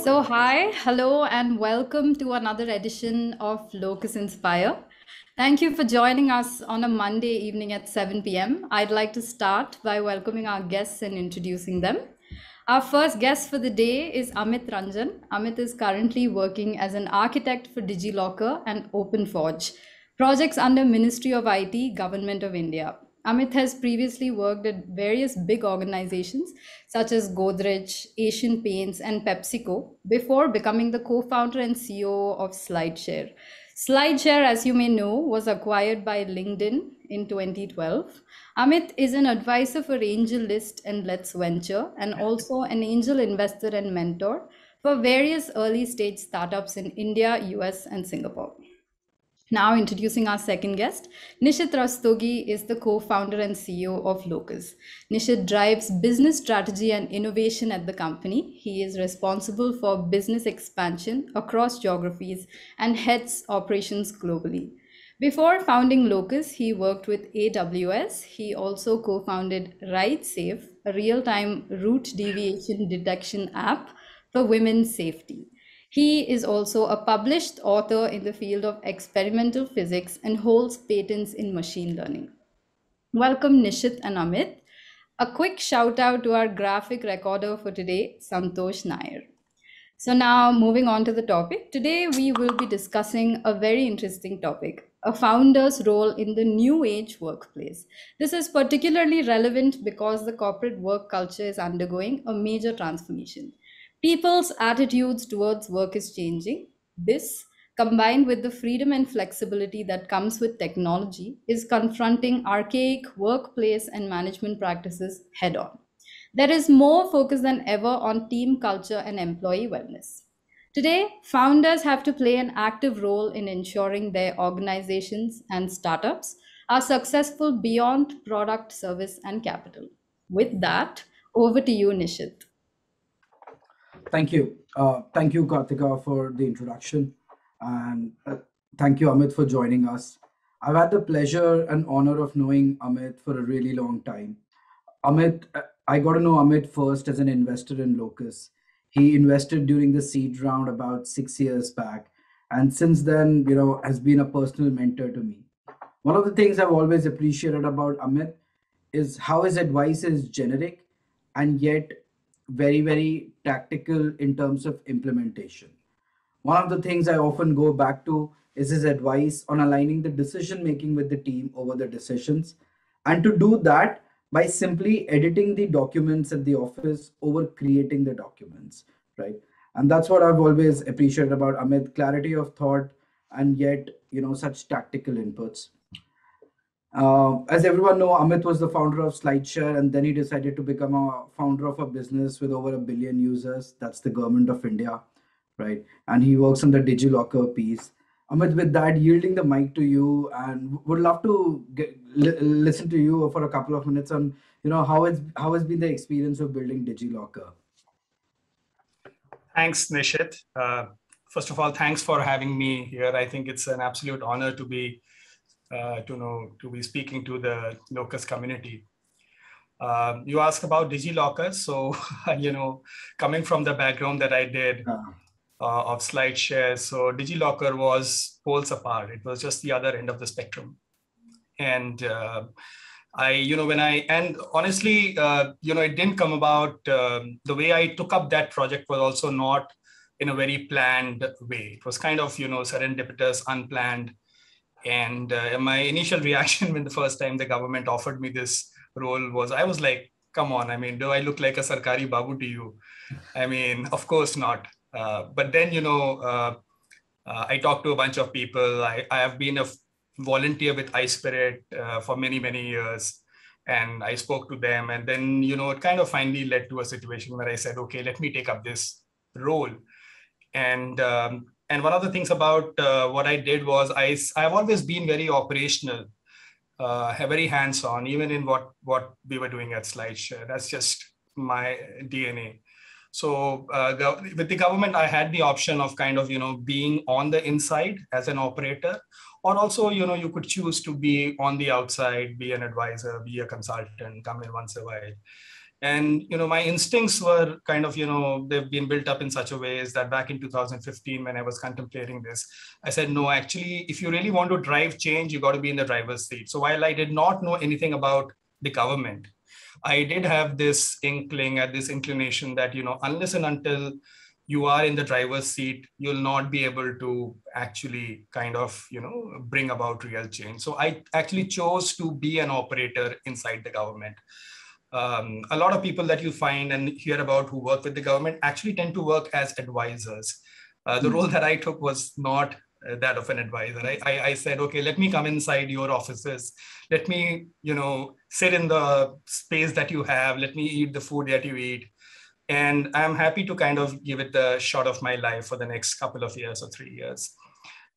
Hi, hello, and welcome to another edition of Locus Inspire. Thank you for joining us on a Monday evening at 7 p.m. I'd like to start by welcoming our guests and introducing them. Our first guest for the day is Amit Ranjan. Amit is currently working as an architect for Digilocker and OpenForge, projects under Ministry of IT, Government of India. Amit has previously worked at various big organizations such as Godrej, Asian Paints, and PepsiCo before becoming the co founder and CEO of Slideshare. Slideshare, as you may know, was acquired by LinkedIn in 2012. Amit is an advisor for AngelList and Let's Venture, and also an angel investor and mentor for various early stage startups in India, US, and Singapore. Now, introducing our second guest, Nishith Rastogi is the co founder and CEO of Locus. Nishith drives business strategy and innovation at the company. He is responsible for business expansion across geographies and heads operations globally. Before founding Locus, he worked with AWS. He also co founded RideSafe, a real time route deviation detection app for women's safety. He is also a published author in the field of experimental physics and holds patents in machine learning. Welcome, Nishit and Amit. A quick shout out to our graphic recorder for today, Santosh Nair. So, now moving on to the topic. Today, we will be discussing a very interesting topic, a founder's role in the new age workplace. This is particularly relevant because the corporate work culture is undergoing a major transformation. People's attitudes towards work is changing. This, combined with the freedom and flexibility that comes with technology, is confronting archaic workplace and management practices head on. There is more focus than ever on team culture and employee wellness. Today, founders have to play an active role in ensuring their organizations and startups are successful beyond product, service, and capital. With that, over to you, Nishit. Thank you. Thank you, Kartika, for the introduction. And thank you, Amit, for joining us. I've had the pleasure and honor of knowing Amit for a really long time. I got to know Amit first as an investor in Locus. He invested during the seed round about 6 years back. And since then, has been a personal mentor to me. One of the things I've always appreciated about Amit is how his advice is generic and yet very, very tactical in terms of implementation. One of the things I often go back to is his advice on aligning the decision making with the team over the decisions, and to do that by simply editing the documents at the office over creating the documents, right? And that's what I've always appreciated about Amit, clarity of thought and yet, such tactical inputs. As everyone know, Amit was the founder of Slideshare, and then he decided to become a founder of a business with over 1 billion users. That's the government of India, right? And he works on the Digilocker piece. Amit, with that, yielding the mic to you, and would love to listen to you for a couple of minutes on, how has been the experience of building Digilocker. Thanks, Nishit. First of all, thanks for having me here. I think it's an absolute honor to be speaking to the Locus community. You asked about Digilocker. So, coming from the background that I did of Slideshare, so Digilocker was poles apart. It was just the other end of the spectrum. And honestly, it didn't come about, the way I took up that project was also not in a very planned way. It was kind of, serendipitous, unplanned. And my initial reaction when the first time the government offered me this role was, I was like, come on, I mean, do I look like a Sarkari Babu to you? I mean, of course not. But then, I talked to a bunch of people. I have been a volunteer with iSpirit for many, many years. And I spoke to them. And then, it kind of finally led to a situation where I said, okay, let me take up this role. And one of the things about what I did was I've always been very operational, very hands-on, even in what we were doing at Slideshare. That's just my DNA. So with the government, I had the option of kind of, being on the inside as an operator, or also, you could choose to be on the outside, be an advisor, be a consultant, come in once a while. And, my instincts were kind of, they've been built up in such a ways that back in 2015, when I was contemplating this, I said, no, actually, if you really want to drive change, you got to be in the driver's seat. So while I did not know anything about the government, I did have this inkling, this inclination that, unless and until you are in the driver's seat, you'll not be able to actually kind of, bring about real change. So I actually chose to be an operator inside the government. A lot of people that you find and hear about who work with the government actually tend to work as advisors. The role that I took was not that of an advisor. I said, okay, let me come inside your offices. Let me, sit in the space that you have. Let me eat the food that you eat. And I'm happy to kind of give it the shot of my life for the next couple of years or 3 years.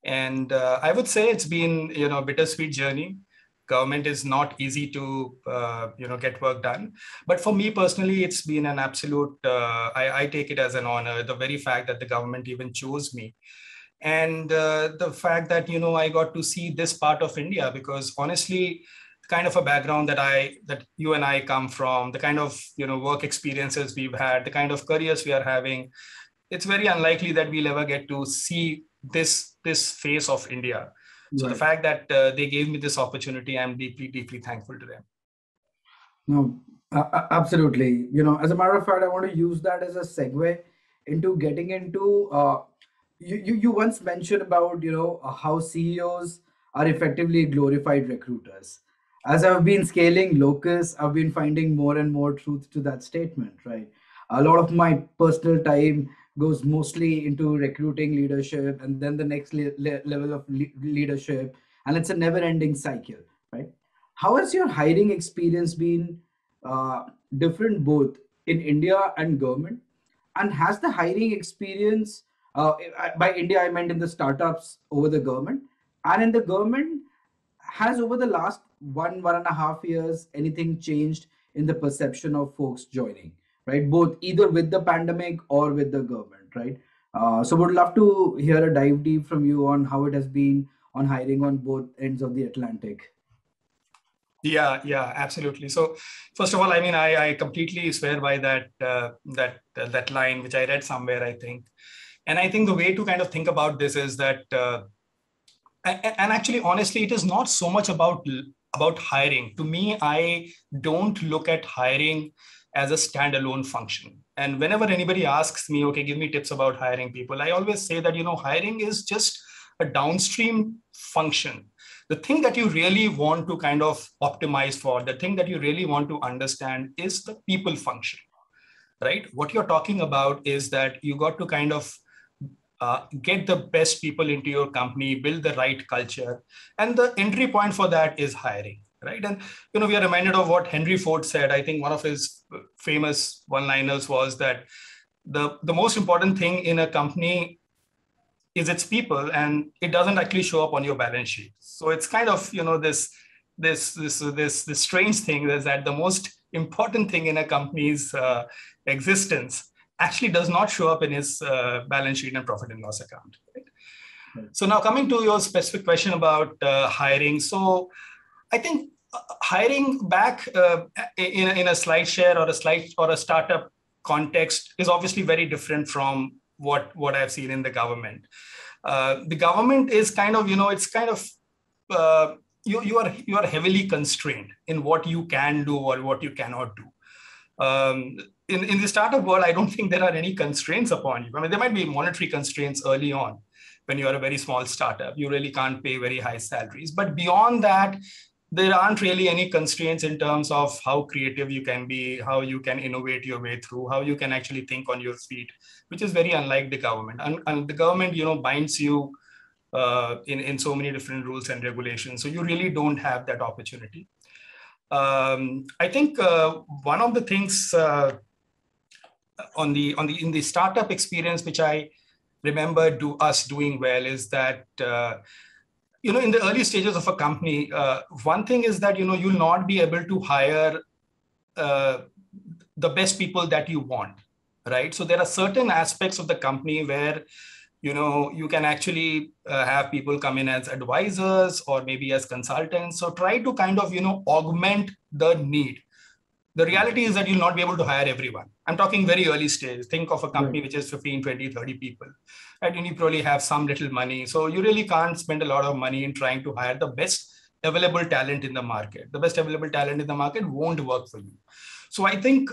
And I would say it's been, a bittersweet journey. Government is not easy to, get work done. But for me personally, it's been an absolute, I take it as an honor, the very fact that the government even chose me. And the fact that, I got to see this part of India, because honestly, kind of a background that you and I come from, the kind of, work experiences we've had, the kind of careers we are having, it's very unlikely that we'll ever get to see this face of India. So the fact that they gave me this opportunity, I'm deeply, deeply thankful to them. No, absolutely. As a matter of fact, I want to use that as a segue into getting into. You once mentioned about how CEOs are effectively glorified recruiters. As I've been scaling Locus, I've been finding more and more truth to that statement. Right, a lot of my personal time goes mostly into recruiting leadership, and then the next level of leadership, and it's a never-ending cycle. Right. How has your hiring experience been different both in India and government? And has the hiring experience, by India, I meant in the startups over the government, and in the government, has over the last 1.5 years, anything changed in the perception of folks joining, right? Both either with the pandemic or with the government, right? So would love to hear a dive deep from you on how it has been on hiring on both ends of the Atlantic. Yeah, absolutely. So first of all, I mean, I completely swear by that line, which I read somewhere, I think. And I think the way to kind of think about this is that, and actually, honestly, it is not so much about hiring. To me, I don't look at hiring as a standalone function. And whenever anybody asks me, okay, give me tips about hiring people, I always say that, hiring is just a downstream function. The thing that you really want to kind of optimize for, the thing that you really want to understand is the people function, right? What you're talking about is that you got to kind of get the best people into your company, build the right culture. And the entry point for that is hiring, right? And, we are reminded of what Henry Ford said. I think one of his famous one-liners was that the most important thing in a company is its people, and it doesn't actually show up on your balance sheet. So it's kind of, this strange thing is that the most important thing in a company's existence actually does not show up in his balance sheet and profit and loss account. Right? So now coming to your specific question about hiring. So I think hiring back in a Slideshare or a startup context is obviously very different from what I've seen in the government. The government is kind of, it's kind of, you are heavily constrained in what you can do or what you cannot do. In the startup world, I don't think there are any constraints upon you. I mean, there might be monetary constraints early on when you are a very small startup. You really can't pay very high salaries. But beyond that, there aren't really any constraints in terms of how creative you can be, how you can innovate your way through, how you can actually think on your feet, which is very unlike the government. And the government, binds you in so many different rules and regulations. So you really don't have that opportunity. I think one of the things in the startup experience, which I remember us doing well, is that in the early stages of a company, one thing is that you'll not be able to hire the best people that you want, right? So there are certain aspects of the company where you can actually have people come in as advisors or maybe as consultants. So try to kind of augment the need. The reality is that you'll not be able to hire everyone. I'm talking very early stage. Think of a company which is 15, 20, 30 people. And you probably have some little money. So you really can't spend a lot of money in trying to hire the best available talent in the market. The best available talent in the market won't work for you. So I think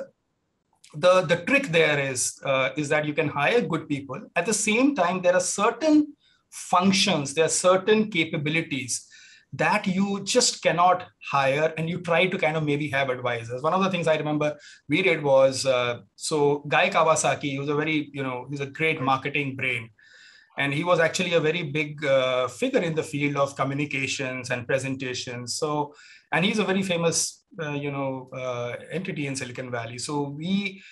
the trick there is that you can hire good people. At the same time, there are certain functions, there are certain capabilities that you just cannot hire, and you try to kind of maybe have advisors. One of the things I remember we did was, so Guy Kawasaki, he was a very, he's a great marketing brain. And he was actually a very big figure in the field of communications and presentations. So, and he's a very famous, entity in Silicon Valley. So we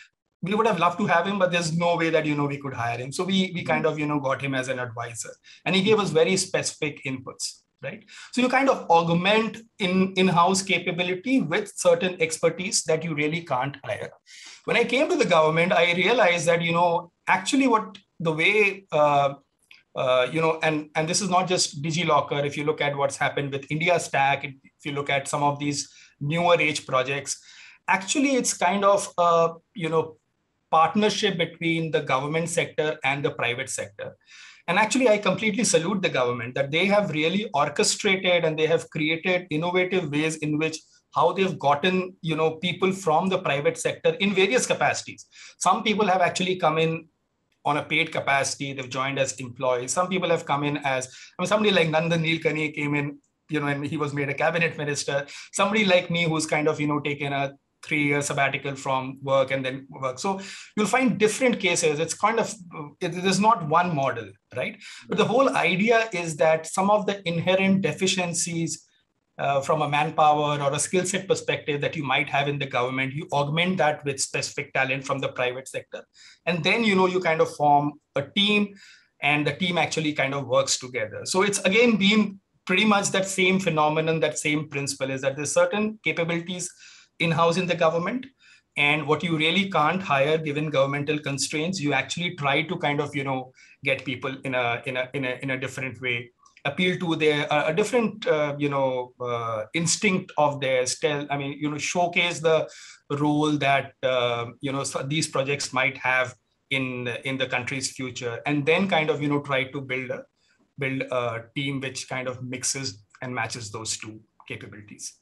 would have loved to have him, but there's no way that, we could hire him. So we kind of, got him as an advisor, and he gave us very specific inputs. Right. So you kind of augment in-house capability with certain expertise that you really can't hire. When I came to the government, I realized that, actually what the way, and this is not just DigiLocker. If you look at what's happened with India Stack, if you look at some of these newer age projects, actually it's kind of a, partnership between the government sector and the private sector. And actually, I completely salute the government that they have really orchestrated and they have created innovative ways in which how they've gotten, people from the private sector in various capacities. Some people have actually come in on a paid capacity. They've joined as employees. Some people have come in as, somebody like Nandan Nilekani came in, and he was made a cabinet minister. Somebody like me who's kind of, taken a 3-year sabbatical from work and then work. So you'll find different cases. It's kind of, there's not one model, right? But the whole idea is that some of the inherent deficiencies from a manpower or a skill set perspective that you might have in the government, you augment that with specific talent from the private sector. And then, you kind of form a team, and the team actually kind of works together. So it's again been pretty much that same phenomenon, that same principle is that there's certain capabilities in-house in the government, and what you really can't hire given governmental constraints, you actually try to kind of, get people in a different way, appeal to their a different instinct of theirs, showcase the role that these projects might have in the country's future, and then kind of try to build a team which kind of mixes and matches those two capabilities.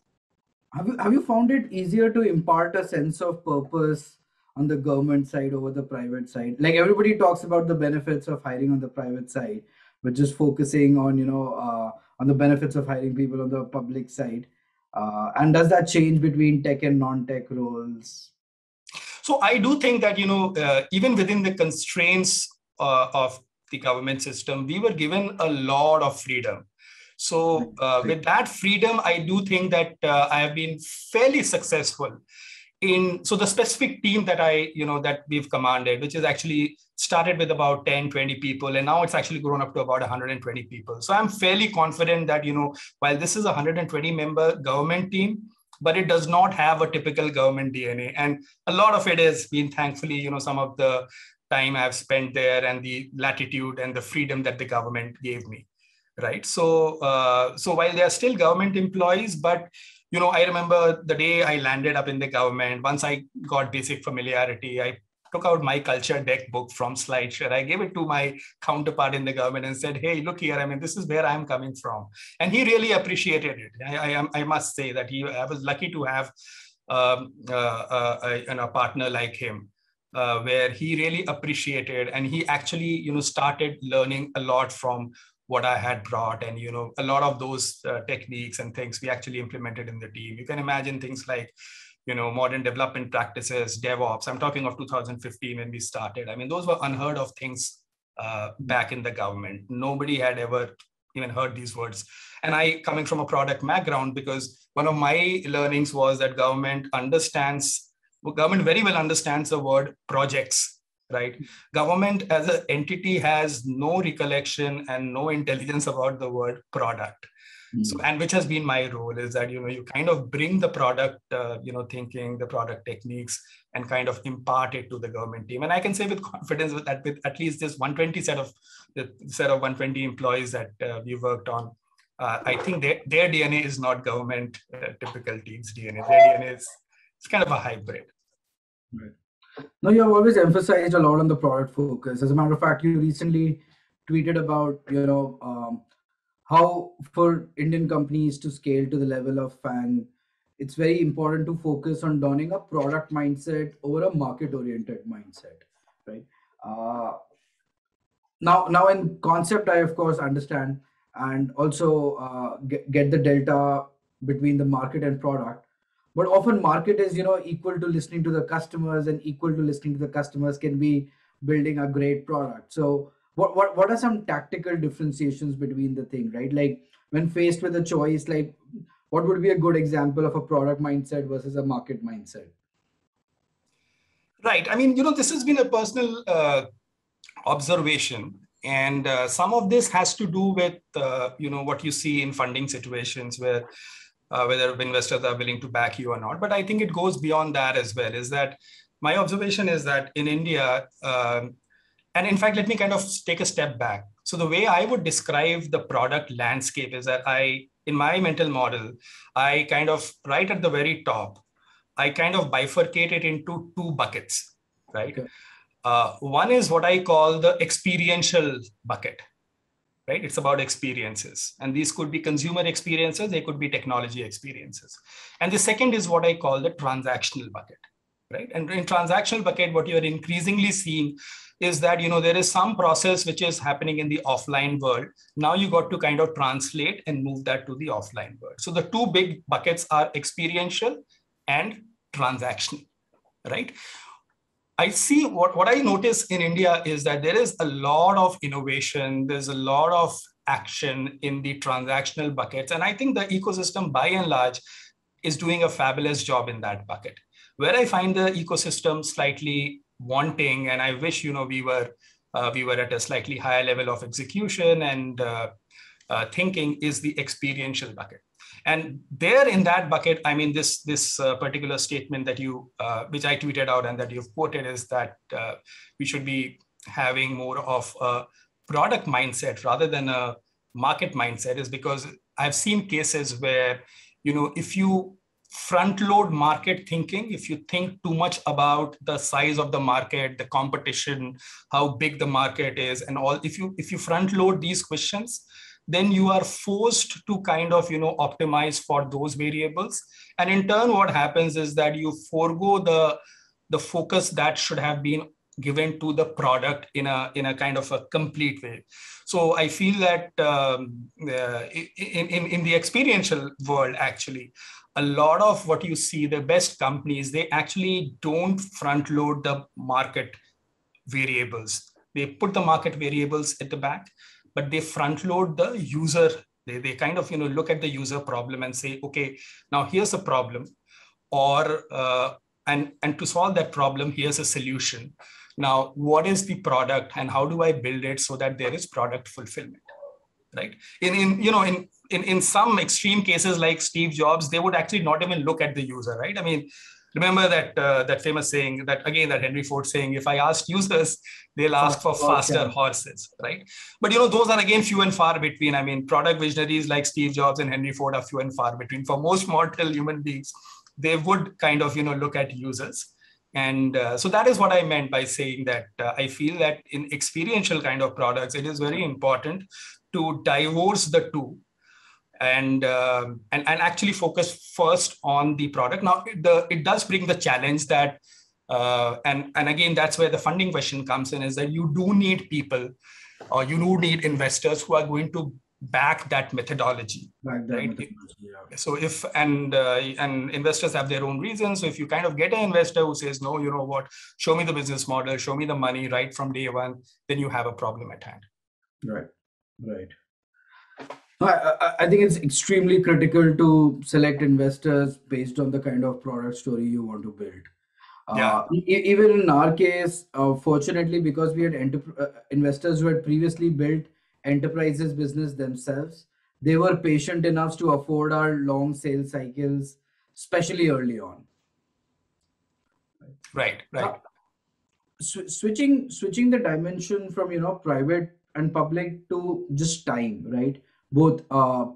Have you found it easier to impart a sense of purpose on the government side over the private side? Like, everybody talks about the benefits of hiring on the private side, but just focusing on on the benefits of hiring people on the public side. And does that change between tech and non-tech roles? So I do think that even within the constraints of the government system, we were given a lot of freedom. So with that freedom, I do think that I have been fairly successful in, so the specific team that that we've commanded, which is actually started with about 10, 20 people, and now it's actually grown up to about 120 people. So I'm fairly confident that, while this is a 120 member government team, but it does not have a typical government DNA. And a lot of it has been, thankfully, some of the time I've spent there and the latitude and the freedom that the government gave me. Right. So while they are still government employees, but, I remember the day I landed up in the government, once I got basic familiarity, I took out my culture deck book from Slideshare. I gave it to my counterpart in the government and said, hey, look here, this is where I'm coming from. And he really appreciated it. I must say that I was lucky to have a partner like him. Where he really appreciated, and he actually, started learning a lot from what I had brought, and a lot of those techniques and things we actually implemented in the team. You can imagine things like, modern development practices, DevOps. I'm talking of 2015 when we started. Those were unheard of things back in the government. Nobody had ever even heard these words. And I, coming from a product background, because one of my learnings was that government very well understands the word projects. Right? Government as an entity has no recollection and no intelligence about the word product. So, and which has been my role, is that, you kind of bring the product, thinking, the product techniques, and kind of impart it to the government team. And I can say with confidence that with at least this 120 set of 120 employees that we worked on, I think their DNA is not government typical teams' DNA. Their DNA is kind of a hybrid. Right. No, you have always emphasized a lot on the product focus. As a matter of fact, you recently tweeted about, how for Indian companies to scale to the level of FANG, it's very important to focus on donning a product mindset over a market-oriented mindset, right? Uh, now in concept, I of course understand and also get the delta between the market and product. But often market is equal to listening to the customers, and equal to listening to the customers can be building a great product. So what are some tactical differentiations between the thing, right? Like when faced with a choice, like what would be a good example of a product mindset versus a market mindset? Right. I mean, this has been a personal observation, and some of this has to do with what you see in funding situations where whether investors are willing to back you or not. But I think it goes beyond that as well. Is that my observation is that in India, and in fact, let me kind of take a step back. So the way I would describe the product landscape is that in my mental model, I kind of right at the very top, I kind of bifurcate it into two buckets, right? Okay. One is what I call the experiential bucket, right? It's about experiences. And these could be consumer experiences, they could be technology experiences. And the second is what I call the transactional bucket, right? And in transactional bucket, what you're increasingly seeing is that, there is some process which is happening in the offline world. Now you got to kind of translate and move that to the offline world. So the two big buckets are experiential and transactional, right? I see what I notice in India is that there is a lot of innovation. There's a lot of action in the transactional buckets. And I think the ecosystem by and large is doing a fabulous job in that bucket. Where I find the ecosystem slightly wanting, and I wish, we were at a slightly higher level of execution and thinking, is the experiential bucket. And there in that bucket, I mean, this particular statement that which I tweeted out and that you've quoted, is that we should be having more of a product mindset rather than a market mindset, is because I've seen cases where, if you front load market thinking, if you think too much about the size of the market, the competition, how big the market is, and all, if you front load these questions, then you are forced to kind of, optimize for those variables. And in turn, what happens is that you forego the focus that should have been given to the product in a kind of a complete way. So I feel that in the experiential world, actually, a lot of what you see, the best companies, they actually don't front load the market variables. They put the market variables at the back, but they front load the user. They kind of look at the user problem and say, okay, now here's a problem, or and to solve that problem, here's a solution. Now, what is the product and how do I build it so that there is product fulfillment, right? In some extreme cases like Steve Jobs, they would actually not even look at the user, right? I mean, remember that famous saying, that Henry Ford saying, if I asked users, they'll ask for faster horses, right? But those are again few and far between. I mean, product visionaries like Steve Jobs and Henry Ford are few and far between. For most mortal human beings, they would kind of look at users. And so that is what I meant by saying that I feel that in experiential kind of products, it is very important to divorce the two and actually focus first on the product. Now, it does bring the challenge that, and again, that's where the funding question comes in, is that you do need people, or you do need investors who are going to back that methodology, right? Yeah. So if and investors have their own reasons. So if you kind of get an investor who says, no, you know what, show me the business model, show me the money right from day one, then you have a problem at hand. Right. I think it's extremely critical to select investors based on the kind of product story you want to build. Yeah. Even in our case, fortunately, because we had investors who had previously built enterprises business themselves, they were patient enough to afford our long sales cycles, especially early on. Right. Switching the dimension from private and public to just time, right? Both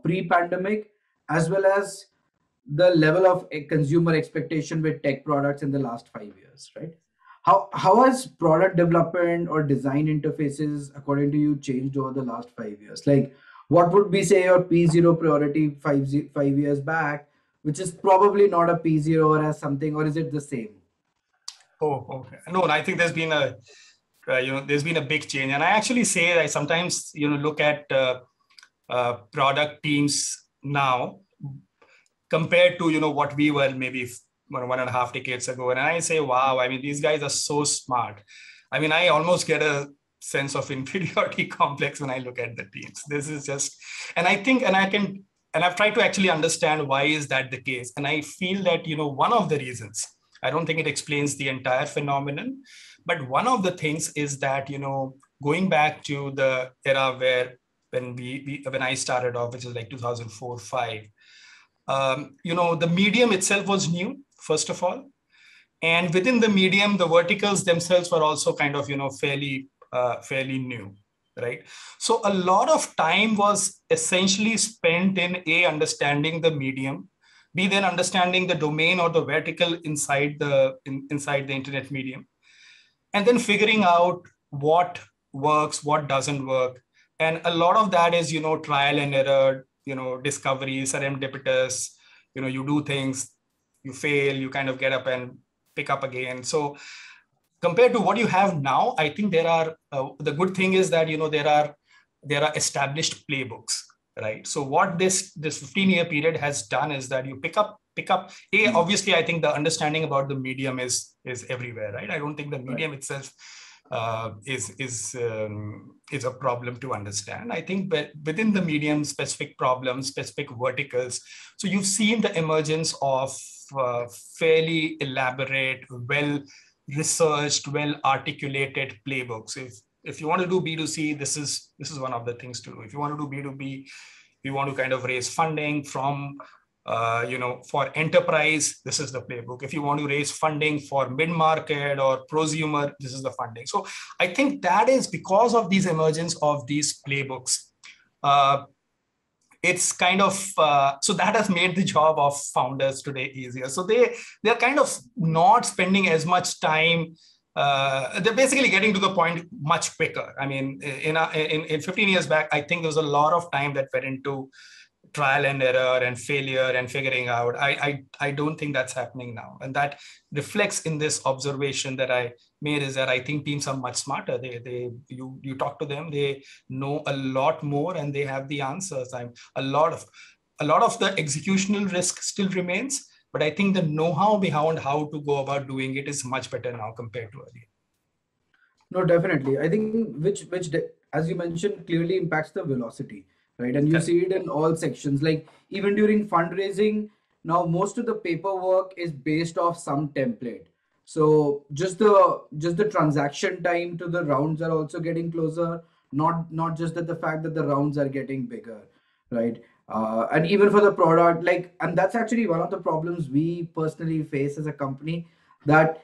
pre-pandemic as well as the level of a consumer expectation with tech products in the last 5 years, right? How has product development or design interfaces, according to you, changed over the last 5 years? Like, what would be, say, your P0 priority 5 years back, which is probably not a P0 or as something, or is it the same? Oh, okay. No, I think there's been a there's been a big change, and I actually say I sometimes look at product teams now compared to what we were maybe 1.5 decades ago, and I say, wow, I mean, these guys are so smart. I mean, I almost get a sense of inferiority complex when I look at the teams. This is just, and I think, and I've tried to actually understand why is that the case, and I feel that one of the reasons, I don't think it explains the entire phenomenon, but one of the things is that going back to the era where when I started off, which is like 2004-5, the medium itself was new, first of all. And within the medium, the verticals themselves were also kind of, fairly new, right? So a lot of time was essentially spent in understanding the medium, B, then understanding the domain or the vertical inside the internet medium, and then figuring out what works, what doesn't work. And a lot of that is, trial and error, discovery, serendipitous, you do things, you fail, you kind of get up and pick up again. So compared to what you have now, I think there are, the good thing is that, there are established playbooks, right? So what this 15-year period has done is that you pick up, obviously, I think the understanding about the medium is everywhere, right? I don't think the medium itself is a problem to understand. I think within the medium, specific problems, specific verticals. So you've seen the emergence of fairly elaborate, well-researched, well-articulated playbooks. If you want to do B2C, this is one of the things to do. If you want to do B2B, you want to kind of raise funding from for enterprise, this is the playbook. If you want to raise funding for mid-market or prosumer, this is the funding. So I think that is because of these emergence of these playbooks. It's kind of, so that has made the job of founders today easier. So they're kind of not spending as much time. They're basically getting to the point much quicker. I mean, in 15 years back, I think there was a lot of time that went into trial and error and failure and figuring out. I don't think that's happening now. And that reflects in this observation that I made, is that I think teams are much smarter. You talk to them, they know a lot more and they have the answers. A lot of the executional risk still remains, but I think the know-how behind how to go about doing it is much better now compared to earlier. No, definitely. I think which as you mentioned, clearly impacts the velocity, right? And you see it in all sections. Like even during fundraising, now most of the paperwork is based off some template. So just the transaction time to the rounds are also getting closer. Not just that the fact that the rounds are getting bigger, right? And even for the product, like, and that's actually one of the problems we personally face as a company, that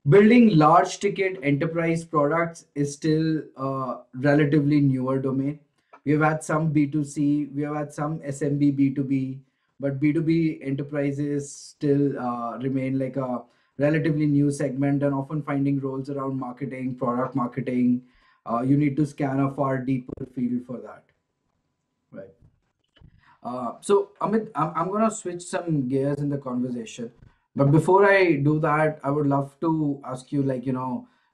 building large ticket enterprise products is still a relatively newer domain. We've had some B2C, we have had some SMB B2B, but B2B enterprises still remain like a relatively new segment, and often finding roles around marketing, product marketing. You need to scan a far deeper field for that, right? So Amit, I'm gonna switch some gears in the conversation, but before I do that, I would love to ask you, like,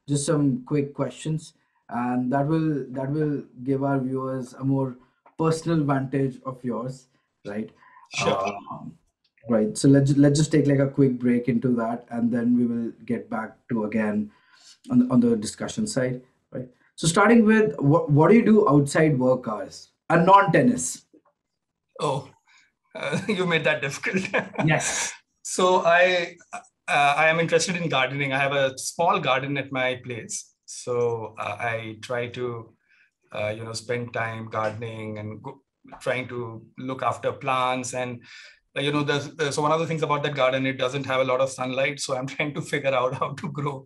just some quick questions, and that will give our viewers a more personal vantage of yours, right? Sure. Right. So let's just take like a quick break into that, and then we will get back to again on the discussion side, right? So starting with what do you do outside work hours and non-tennis? Oh, you made that difficult. Yes. So I am interested in gardening. I have a small garden at my place. So I try to, spend time gardening and trying to look after plants. And, so one of the things about that garden, it doesn't have a lot of sunlight. So I'm trying to figure out how to grow,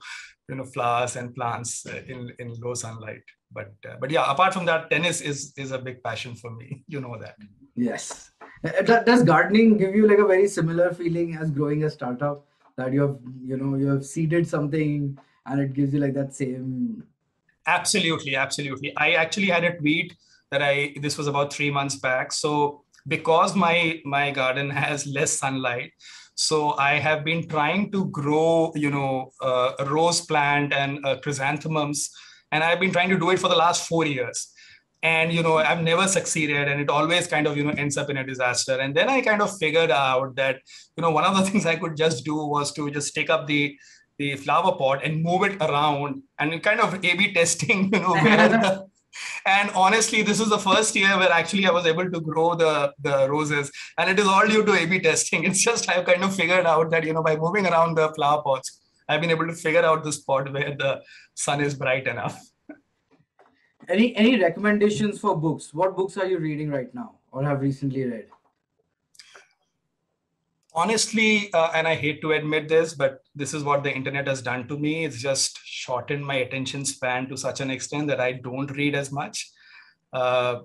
flowers and plants in low sunlight. But yeah, apart from that, tennis is a big passion for me. You know that. Yes. Does gardening give you like a very similar feeling as growing a startup, that you have seeded something and it gives you like that same? Absolutely, absolutely. I actually had a tweet that this was about 3 months back. So because my garden has less sunlight, so I have been trying to grow, a rose plant and chrysanthemums, and I've been trying to do it for the last 4 years. And I've never succeeded, and it always kind of ends up in a disaster. And then I kind of figured out that one of the things I could just do was to just take up the flower pot and move it around and kind of A/B testing, where and honestly, this is the first year where actually I was able to grow the roses, and it is all due to A/B testing. It's just I've kind of figured out that by moving around the flower pots, I've been able to figure out the spot where the sun is bright enough. Any recommendations for books? What books are you reading right now or have recently read? Honestly, and I hate to admit this, but this is what the internet has done to me. It's just shortened my attention span to such an extent that I don't read as much. Uh,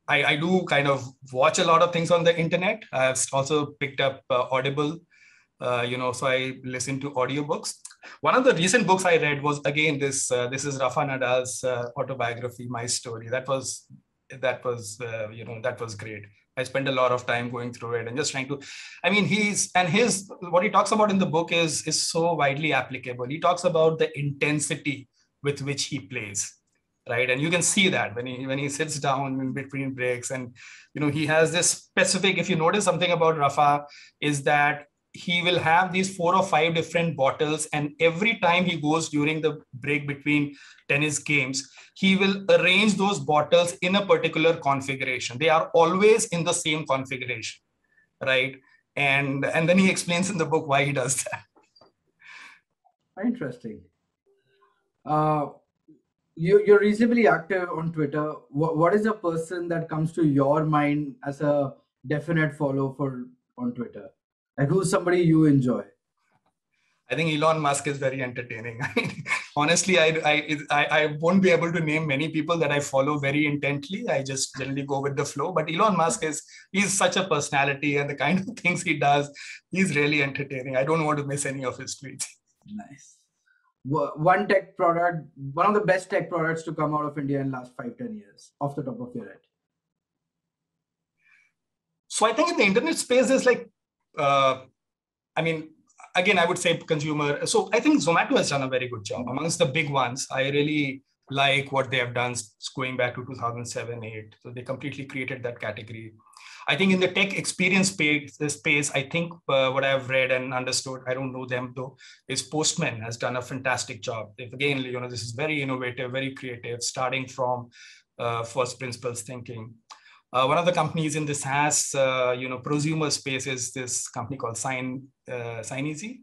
I do kind of watch a lot of things on the internet. I've also picked up Audible, so I listen to audiobooks. One of the recent books I read was again this is Rafa Nadal's autobiography, My Story. That was great. I spent a lot of time going through it and just trying to, I mean, his what he talks about in the book is so widely applicable. He talks about the intensity with which he plays, right? And you can see that when he sits down in between breaks, and he has this specific. If you notice something about Rafa, is that he will have these 4 or 5 different bottles, and every time he goes during the break between tennis games, he will arrange those bottles in a particular configuration. They are always in the same configuration, right? And then he explains in the book why he does that. Interesting. Uh, you're reasonably active on Twitter. What is a person that comes to your mind as a definite follow for on Twitter? Like who's somebody you enjoy? I think Elon Musk is very entertaining. Honestly, I won't be able to name many people that I follow very intently. I just generally go with the flow. But Elon Musk he's such a personality, and the kind of things he does, he's really entertaining. I don't want to miss any of his tweets. Nice. One tech product, one of the best tech products to come out of India in last 5-10 years, off the top of your head. So I think in the internet space, there's I mean, again, I would say consumer. So I think Zomato has done a very good job amongst the big ones. I really like what they have done going back to 2007, 8. So they completely created that category. I think in the tech experience space, I think what I've read and understood, I don't know them though, is Postman has done a fantastic job. Again, this is very innovative, very creative, starting from first principles thinking. One of the companies in this SaaS, prosumer space is this company called SignEasy.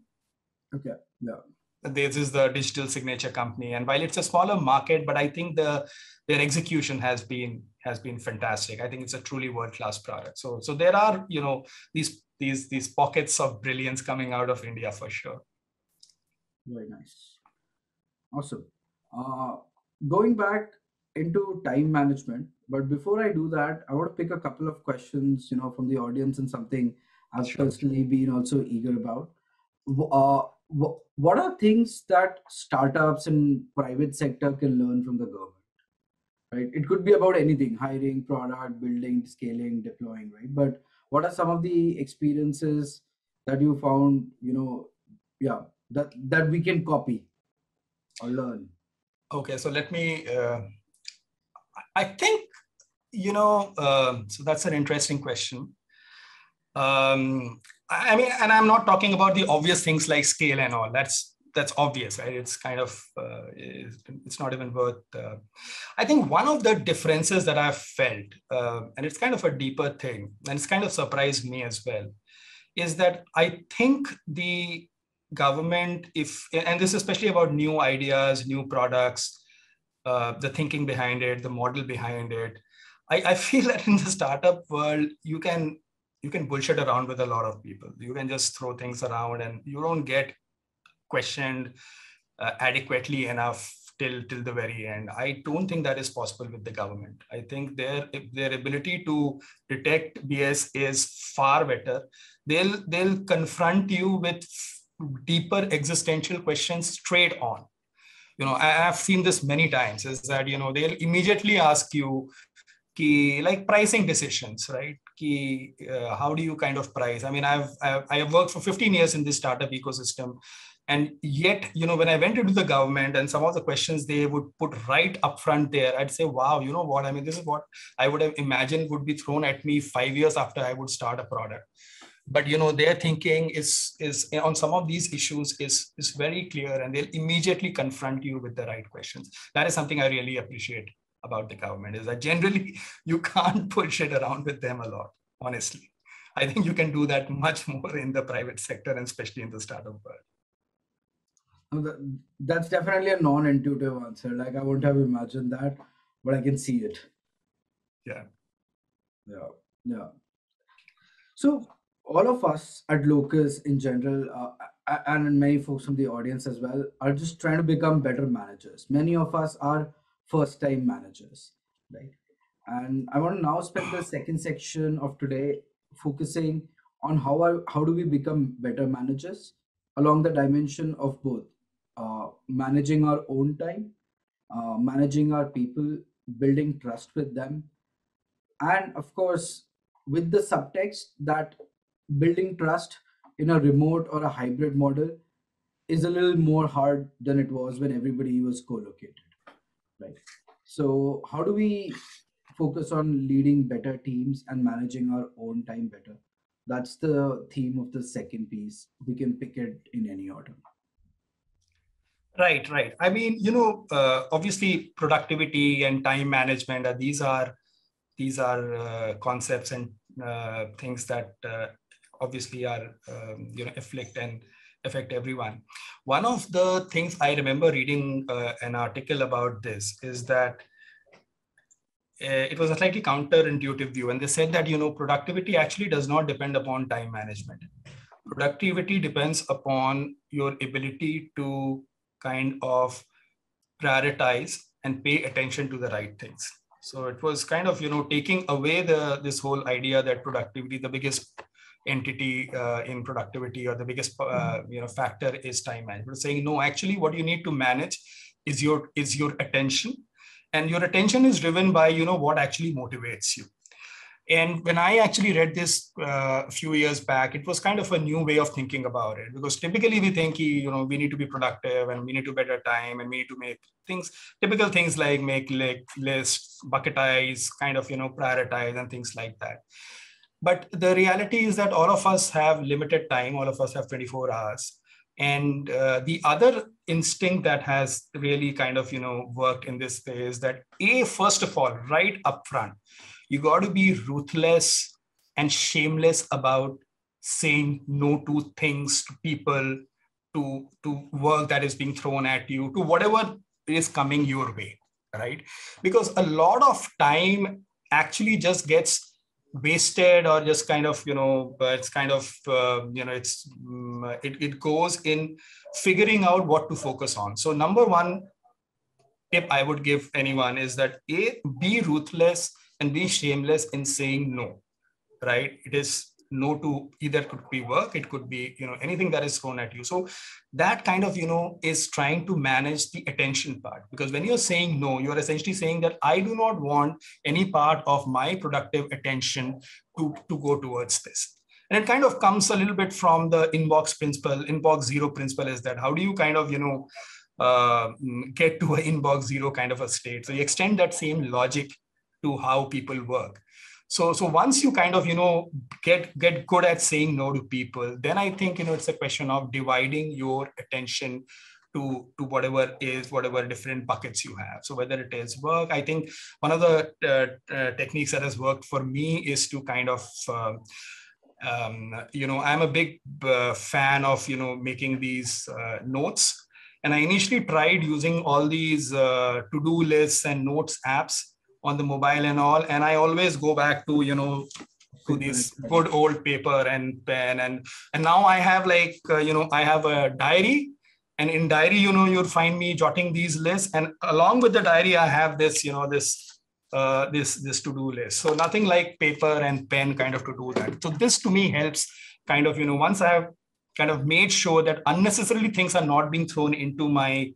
Okay. Yeah. This is the digital signature company, and while it's a smaller market, but I think their execution has been fantastic. I think it's a truly world-class product. So there are these pockets of brilliance coming out of India for sure. Very nice. Awesome. Going back into time management, but before I do that, I want to pick a couple of questions, from the audience, and something I've personally been also eager about. What are things that startups and private sector can learn from the government? Right? It could be about anything: hiring, product, building, scaling, deploying, right? But what are some of the experiences that you found, yeah, that we can copy or learn? Okay, so let me. I think so that's an interesting question. I mean, and I'm not talking about the obvious things like scale and all. That's obvious, right? It's kind of it's not even worth. I think one of the differences that I've felt, and it's kind of a deeper thing, and it's kind of surprised me as well, is that I think the government, and this is especially about new ideas, new products, the thinking behind it, the model behind it. I feel that in the startup world, you can bullshit around with a lot of people. You can just throw things around, and you don't get questioned adequately enough till the very end. I don't think that is possible with the government. I think their ability to detect BS is far better. They'll confront you with deeper existential questions straight on. I've seen this many times, is that, they'll immediately ask you, like pricing decisions, right? How do you kind of price? I mean, I have worked for 15 years in this startup ecosystem. And yet, when I went into the government and some of the questions they would put right up front there, I'd say, wow, you know what? I mean, this is what I would have imagined would be thrown at me 5 years after I would start a product. But their thinking is on some of these issues is very clear, and they'll immediately confront you with the right questions. That is something I really appreciate about the government, is that generally you can't push it around with them a lot, honestly. I think you can do that much more in the private sector, and especially in the startup world. That's definitely a non-intuitive answer. Like, I wouldn't have imagined that, but I can see it. Yeah. So all of us at Locus in general, and many folks from the audience as well, are just trying to become better managers. Many of us are first-time managers, right? And I want to now spend the second section of today focusing on how do we become better managers along the dimension of both managing our own time, managing our people, building trust with them, and of course, with the subtext that building trust in a remote or a hybrid model is a little more hard than it was when everybody was co-located, right? So how do we focus on leading better teams and managing our own time better? That's the theme of the second piece. We can pick it in any order. Right. I mean, obviously productivity and time management, these are concepts and things that obviously are affect everyone. One of the things I remember reading an article about this is that it was a slightly counterintuitive view, and they said that productivity actually does not depend upon time management. Productivity depends upon your ability to kind of prioritize and pay attention to the right things. So it was kind of taking away this whole idea that productivity, the biggest entity in productivity, or the biggest factor is time management. Saying no, actually what you need to manage is your attention, and your attention is driven by what actually motivates you. And when I actually read this a few years back, it was kind of a new way of thinking about it, because typically we think, we need to be productive and we need to better time and we need to make typical things like make lists, bucketize, kind of, prioritize and things like that. But the reality is that all of us have limited time. All of us have 24 hours. And the other instinct that has really kind of, worked in this way is that first of all, right up front, you got to be ruthless and shameless about saying no to things, to people, to work that is being thrown at you, to whatever is coming your way, right? Because a lot of time actually just gets wasted, or just kind of, it's kind of, it goes in figuring out what to focus on. So number one tip I would give anyone is that be ruthless and be shameless in saying no, right? It is no to either, could be work, it could be, anything that is thrown at you. So that kind of, is trying to manage the attention part, because when you're saying no, you're essentially saying that I do not want any part of my productive attention to go towards this. And it kind of comes a little bit from the inbox zero principle, is that how do you kind of, get to an inbox zero kind of a state? So you extend that same logic to how people work. So once you kind of, get good at saying no to people, then I think, it's a question of dividing your attention to whatever different buckets you have. So whether it is work, I think one of the techniques that has worked for me is to kind of, I'm a big fan of, making these notes. And I initially tried using all these to-do lists and notes apps on the mobile and all. And I always go back to, to this good old paper and pen. And now I have like, I have a diary And in diary, you'll find me jotting these lists, and along with the diary, I have this, this to-do list. So nothing like paper and pen kind of to do that. So this to me helps kind of, once I have kind of made sure that unnecessarily things are not being thrown into my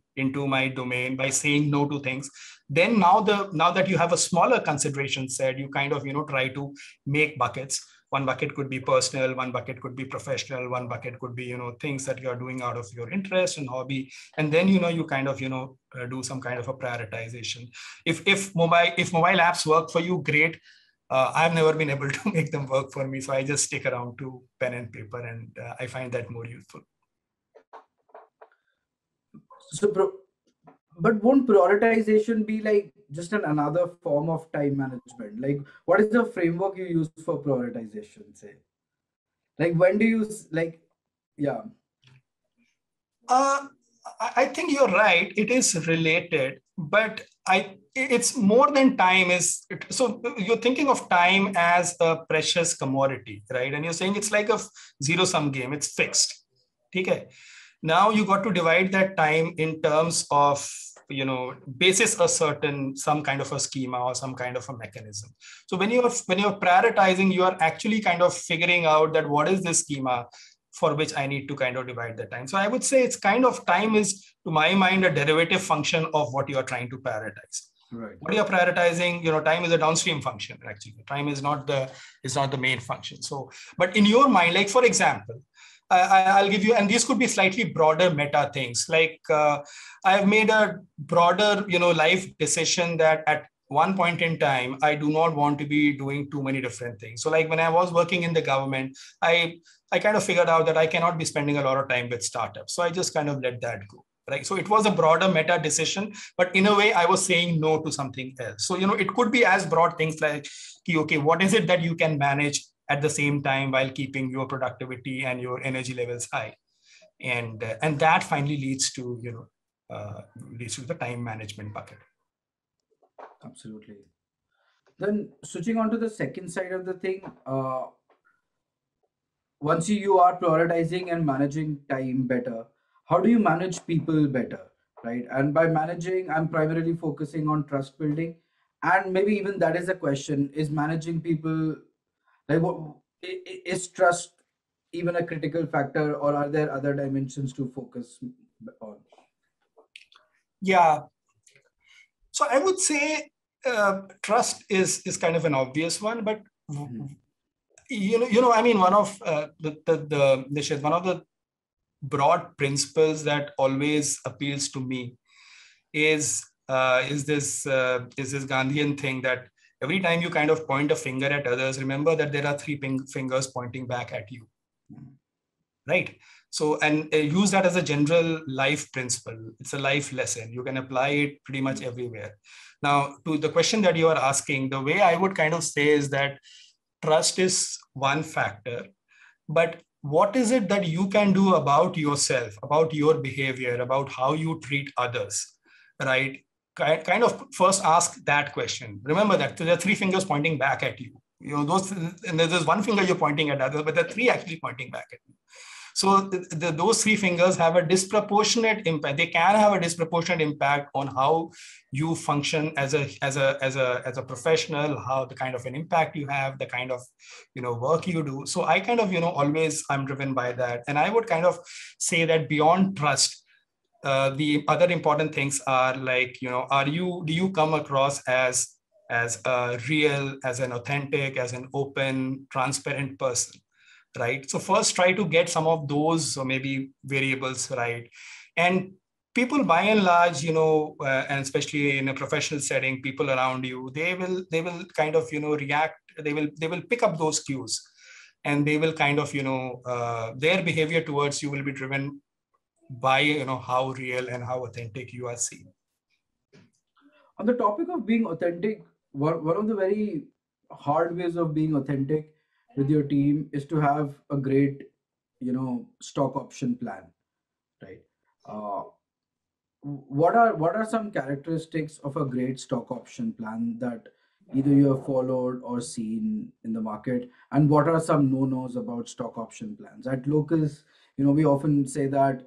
domain by saying no to things, then now that you have a smaller consideration set, you kind of, try to make buckets. One bucket could be personal, one bucket could be professional, one bucket could be, things that you're doing out of your interest and hobby. And then, you kind of, do some kind of a prioritization. If mobile apps work for you, great. I've never been able to make them work for me. So I just stick around to pen and paper, and I find that more useful. So, but won't prioritization be like just another form of time management? Like, what is the framework you use for prioritization? Say, like, when do you like, yeah. I think you're right. It is related, but it's more than time is. So you're thinking of time as a precious commodity, right? And you're saying it's like a zero-sum game. It's fixed. Okay. Now you got to divide that time in terms of, basis some kind of a schema or some kind of a mechanism. So when you're prioritizing, you are actually kind of figuring out that what is this schema for which I need to kind of divide the time. So I would say it's kind of, time is, to my mind, a derivative function of what you are trying to prioritize. Right. What you're prioritizing, time is a downstream function. Actually, time is not the main function. So, but in your mind, like for example, I'll give you, and these could be slightly broader meta things. Like I've made a broader, life decision that at one point in time, I do not want to be doing too many different things. So like when I was working in the government, I kind of figured out that I cannot be spending a lot of time with startups. So I just kind of let that go. Right. So it was a broader meta decision, but in a way I was saying no to something else. So, it could be as broad things like, okay, what is it that you can manage at the same time while keeping your productivity and your energy levels high? And that finally leads to, the time management bucket. Absolutely. Then switching on to the second side of the thing, once you are prioritizing and managing time better, how do you manage people better, right? And by managing, I'm primarily focusing on trust building, and maybe even that is a question: is managing people, like, what is trust even a critical factor, or are there other dimensions to focus on? Yeah. So I would say trust is kind of an obvious one, but I mean, one of Nishith, one of the broad principles that always appeals to me is this Gandhian thing that every time you kind of point a finger at others, remember that there are three fingers pointing back at you, right? So, and use that as a general life principle. It's a life lesson. You can apply it pretty much everywhere. Now, to the question that you are asking, the way I would kind of say is that trust is one factor, but what is it that you can do about yourself, about your behavior, about how you treat others, right? Kind of first ask that question. Remember that there are three fingers pointing back at you. Those, and there's one finger you're pointing at others, but there are three actually pointing back at you. So those three fingers have a disproportionate impact. They can have a disproportionate impact on how you function as a professional, how the kind of an impact you have, the kind of work you do. So I kind of always I'm driven by that, and I would kind of say that beyond trust, the other important things are like do you come across as a real, as an authentic, as an open, transparent person, right? So first try to get some of those or maybe variables right. And people by and large, and especially in a professional setting, people around you, they will kind of, react, they will pick up those cues, and they will kind of, their behavior towards you will be driven by, how real and how authentic you are seen. On the topic of being authentic, one of the very hard ways of being authentic with your team is to have a great, stock option plan, right? Uh, what are some characteristics of a great stock option plan that either you have followed or seen in the market, and what are some no-nos about stock option plans? At Locus, we often say that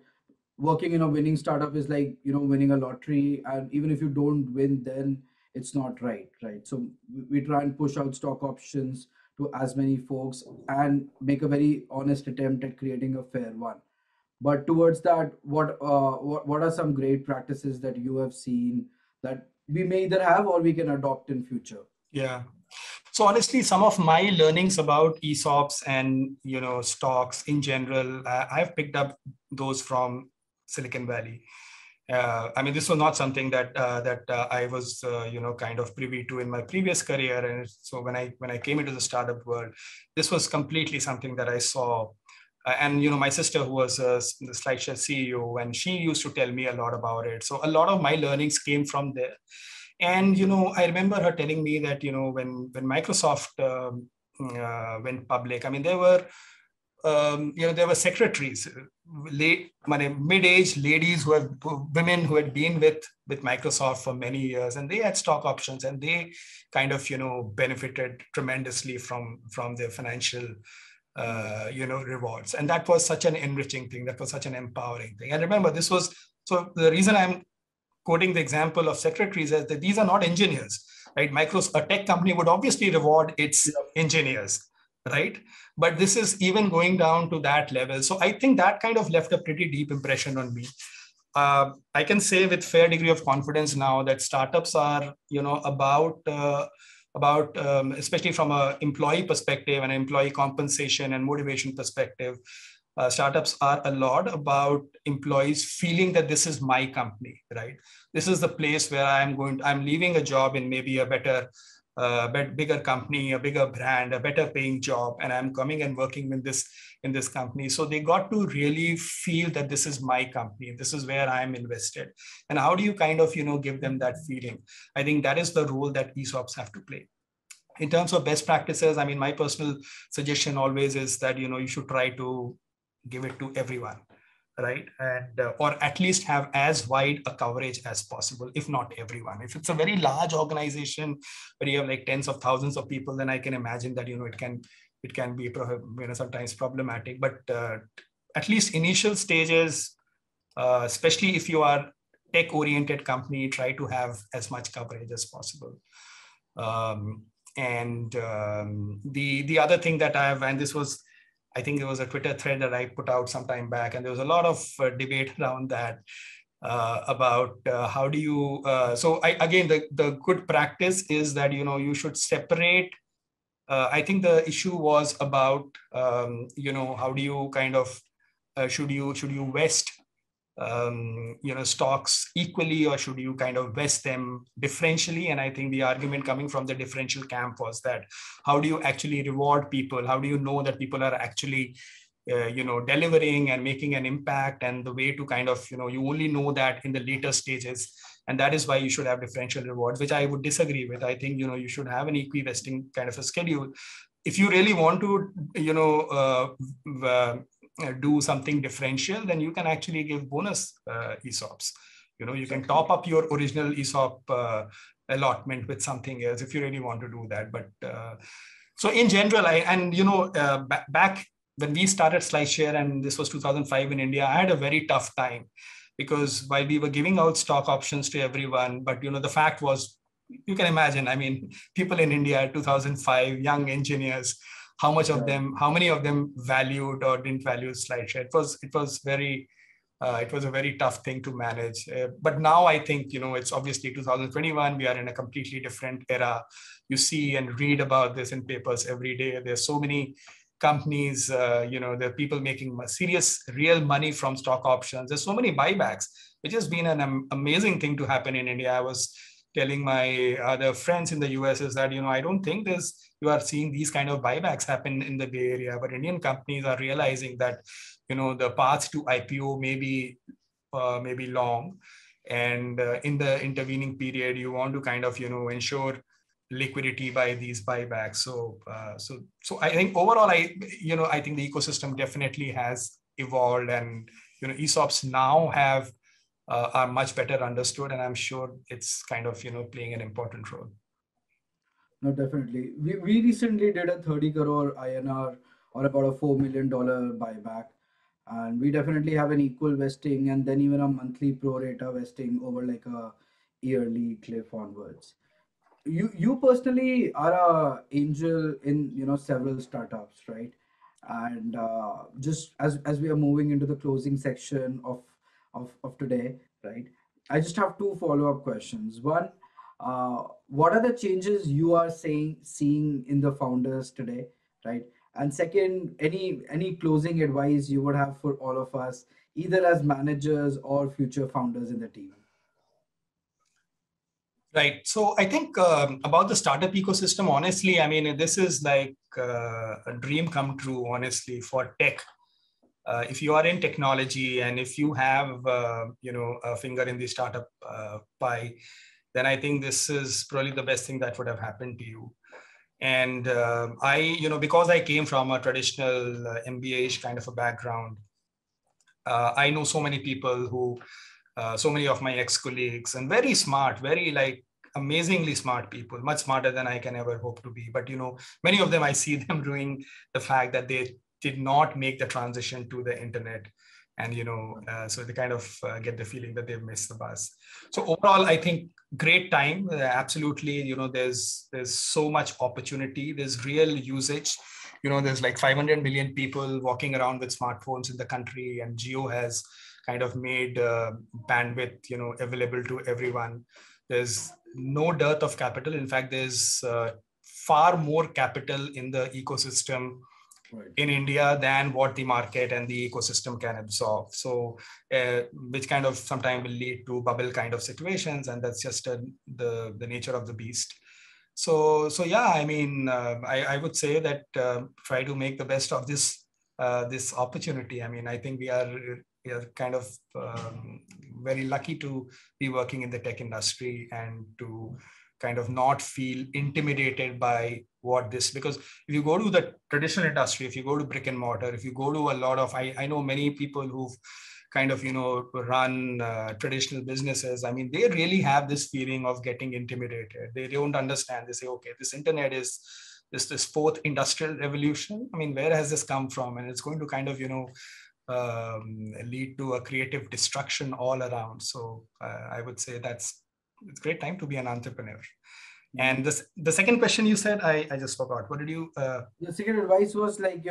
working in a winning startup is like, winning a lottery, and even if you don't win, then it's not right, right? So we try and push out stock options to as many folks and make a very honest attempt at creating a fair one. But towards that, what are some great practices that you have seen that we may either have or we can adopt in future? Yeah. So honestly, some of my learnings about ESOPs and stocks in general, I've picked up those from Silicon Valley. I mean, this was not something that I was kind of privy to in my previous career, and so when I came into the startup world, this was completely something that I saw. And my sister, who was the Slideshare CEO, and she used to tell me a lot about it. So a lot of my learnings came from there. And I remember her telling me that when Microsoft went public, I mean there were secretaries, mid-aged ladies women who had been with Microsoft for many years, and they had stock options, and they kind of benefited tremendously from their financial rewards. And that was such an enriching thing. That was such an empowering thing. And remember, this was, so the reason I'm quoting the example of secretaries is that these are not engineers, right? A tech company would obviously reward its engineers, right? But this is even going down to that level. So I think that kind of left a pretty deep impression on me. I can say with fair degree of confidence now that startups are, about especially from an employee perspective and employee compensation and motivation perspective, startups are a lot about employees feeling that this is my company, right? This is the place where I'm leaving a job in maybe a better, bigger company, a bigger brand, a better paying job, and I'm coming and working in this company. So they got to really feel that this is my company, this is where I'm invested. And how do you kind of give them that feeling? I think that is the role that ESOPs have to play. In terms of best practices, I mean, my personal suggestion always is that you should try to give it to everyone, right? And or at least have as wide a coverage as possible, if not everyone. If it's a very large organization where you have like tens of thousands of people, then I can imagine that it can be sometimes problematic. But at least initial stages, especially if you are tech oriented company, try to have as much coverage as possible. The other thing that and this was, I think it was a Twitter thread that I put out some time back, and there was a lot of debate around that about how do you. Again, the good practice is that you should separate. I think the issue was about how do you kind of should you vest stocks equally, or should you kind of vest them differentially? And I think the argument coming from the differential camp was that how do you actually reward people? How do you know that people are actually delivering and making an impact? And the way to kind of you only know that in the later stages, and that is why you should have differential rewards, which I would disagree with. I think you should have an equi-vesting kind of a schedule. If you really want to do something differential, then you can actually give bonus ESOPs. You can top up your original ESOP allotment with something else if you really want to do that. But so in general, back when we started Slideshare, and this was 2005 in India, I had a very tough time, because while we were giving out stock options to everyone, but the fact was, you can imagine, I mean, people in India 2005, young engineers, how many of them valued or didn't value Slideshare? It was a very tough thing to manage. But now I think, it's obviously 2021. We are in a completely different era. You see and read about this in papers every day. There's so many companies, there are people making serious, real money from stock options. There's so many buybacks, which has been an amazing thing to happen in India. I was telling my other friends in the US is that, I don't think you are seeing these kind of buybacks happen in the Bay Area, but Indian companies are realizing that, the path to IPO may be long. And in the intervening period, you want to kind of, ensure liquidity by these buybacks. So I think overall, I think the ecosystem definitely has evolved, and, ESOPs now are much better understood, and I'm sure it's kind of playing an important role. No, definitely. We recently did a 30 crore INR, or about a $4 million buyback. And we definitely have an equal vesting and then even a monthly pro rata vesting over like a yearly cliff onwards. You personally are a angel in several startups, right? And just as we are moving into the closing section of today, right, I just have two follow-up questions. One, what are the changes you are seeing in the founders today, right? And second, any closing advice you would have for all of us, either as managers or future founders in the team? Right. So I think about the startup ecosystem, honestly, I mean, this is like a dream come true, honestly, for tech. If you are in technology and if you have, a finger in the startup pie, then I think this is probably the best thing that would have happened to you. And because I came from a traditional MBA-ish kind of a background, I know so many people who so many of my ex-colleagues and very smart, very like amazingly smart people, much smarter than I can ever hope to be. But, many of them, I see them doing the fact that they did not make the transition to the internet. And, so they kind of get the feeling that they've missed the bus. So overall, I think great time. Absolutely. There's so much opportunity. There's real usage. There's like 500 million people walking around with smartphones in the country, and Geo has kind of made bandwidth available to everyone. There's no dearth of capital. In fact, there's far more capital in the ecosystem in India than what the market and the ecosystem can absorb. So which kind of sometimes will lead to bubble kind of situations, and that's just the nature of the beast. So yeah, I mean, I would say that try to make the best of this opportunity. I mean, I think we are kind of very lucky to be working in the tech industry and to kind of not feel intimidated by what this, because if you go to the traditional industry, if you go to brick and mortar, if you go to a lot of, I know many people who've kind of, run traditional businesses. I mean, they really have this feeling of getting intimidated. They don't understand. They say, okay, this internet is this fourth industrial revolution. I mean, where has this come from? And it's going to kind of, lead to a creative destruction all around. So I would say it's a great time to be an entrepreneur. And the second question you said, I just forgot. What did you? The second advice was like,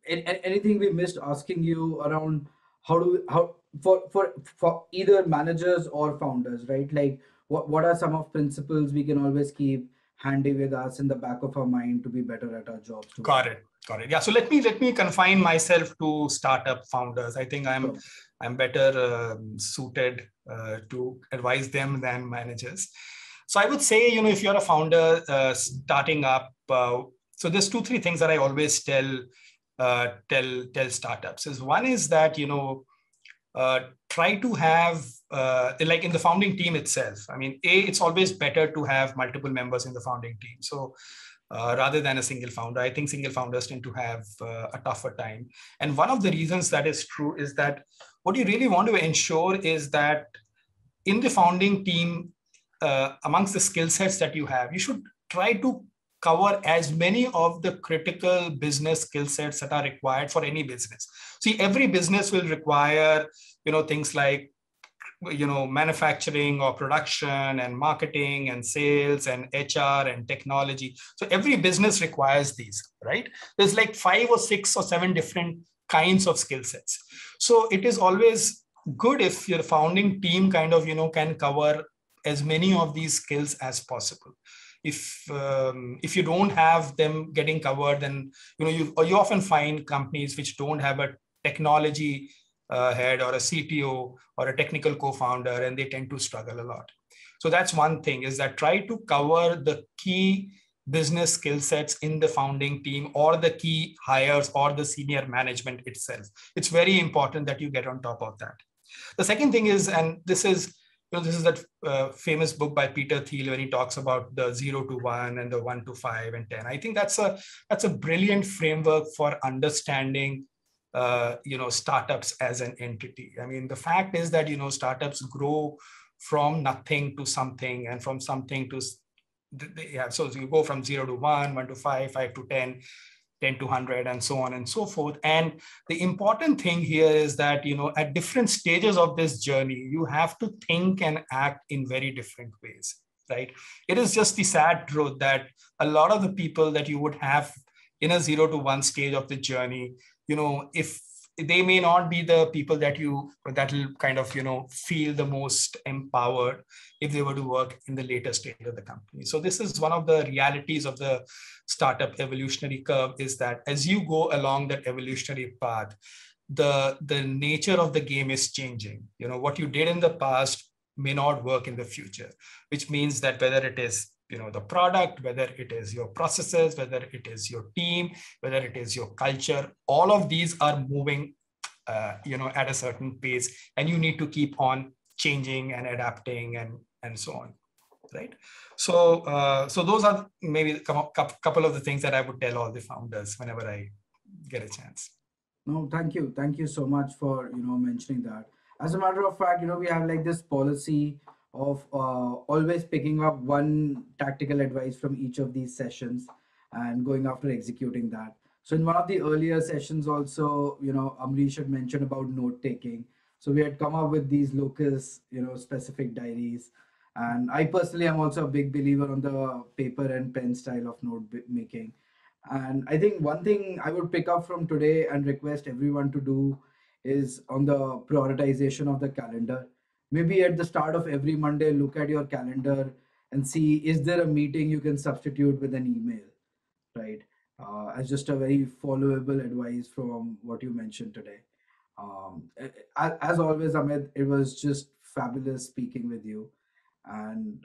anything we missed asking you around how for either managers or founders, right? Like what are some of principles we can always keep handy with us in the back of our mind to be better at our jobs too? Got it. Yeah. So let me confine myself to startup founders. I think Sure. I'm better suited to advise them than managers. So I would say, if you're a founder starting up, so there's 2-3 things that I always tell startups. One is that try to have like in the founding team itself. I mean, it's always better to have multiple members in the founding team. So rather than a single founder, I think single founders tend to have a tougher time. And one of the reasons that is true is that what you really want to ensure is that in the founding team, amongst the skill sets that you have, you should try to cover as many of the critical business skill sets that are required for any business. See, every business will require, things like, manufacturing or production and marketing and sales and HR and technology. So every business requires these, right? There's like 5 or 6 or 7 different kinds of skill sets. So it is always good if your founding team kind of, can cover as many of these skills as possible. If you don't have them getting covered, then you often find companies which don't have a technology head or a CTO or a technical co-founder, and they tend to struggle a lot. So that's one thing, is that try to cover the key business skill sets in the founding team or the key hires or the senior management itself. It's very important that you get on top of that. The second thing is, and this is that famous book by Peter Thiel when he talks about the 0 to 1 and the 1 to 5 and 10. I think that's a brilliant framework for understanding startups as an entity. I mean, the fact is that startups grow from nothing to something, and from something to so you go from 0 to 1, 1 to 5, 5 to 10. 10 to 100 and so on and so forth. And the important thing here is that, at different stages of this journey, you have to think and act in very different ways, right? It is just the sad truth that a lot of the people that you would have in a 0 to 1 stage of the journey, if they may not be the people that will kind of, feel the most empowered if they were to work in the later stage of the company. So this is one of the realities of the startup evolutionary curve, is that as you go along that evolutionary path, the nature of the game is changing. What you did in the past may not work in the future, which means that whether it is the product, whether it is your processes, whether it is your team, whether it is your culture, all of these are moving at a certain pace, and you need to keep on changing and adapting and so on, right? So those are maybe a couple of the things that I would tell all the founders whenever I get a chance. No, thank you so much for mentioning that. As a matter of fact, we have like this policy of always picking up one tactical advice from each of these sessions and going after executing that. So in one of the earlier sessions also, Amrish had mentioned about note taking. So we had come up with these Locus, specific diaries. And I personally am also a big believer on the paper and pen style of note making. And I think one thing I would pick up from today and request everyone to do is on the prioritization of the calendar. Maybe at the start of every Monday, look at your calendar and see, is there a meeting you can substitute with an email, right? As just a very followable advice from what you mentioned today. As always, Amit, it was just fabulous speaking with you. And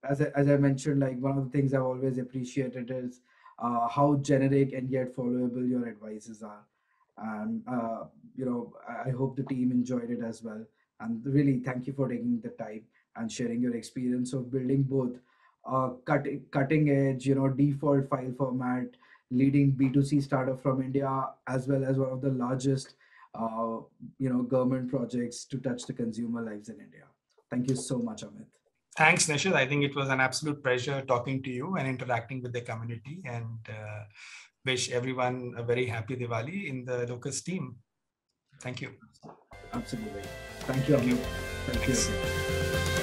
as I mentioned, like one of the things I've always appreciated is how generic and yet followable your advices are. And I hope the team enjoyed it as well. And really, thank you for taking the time and sharing your experience of building both cutting edge, default file format, leading B2C startup from India, as well as one of the largest, government projects to touch the consumer lives in India. Thank you so much, Amit. Thanks, Nishith. I think it was an absolute pleasure talking to you and interacting with the community, and wish everyone a very happy Diwali in the Locus team. Thank you. Absolutely. Thank you, Amit. Thank you.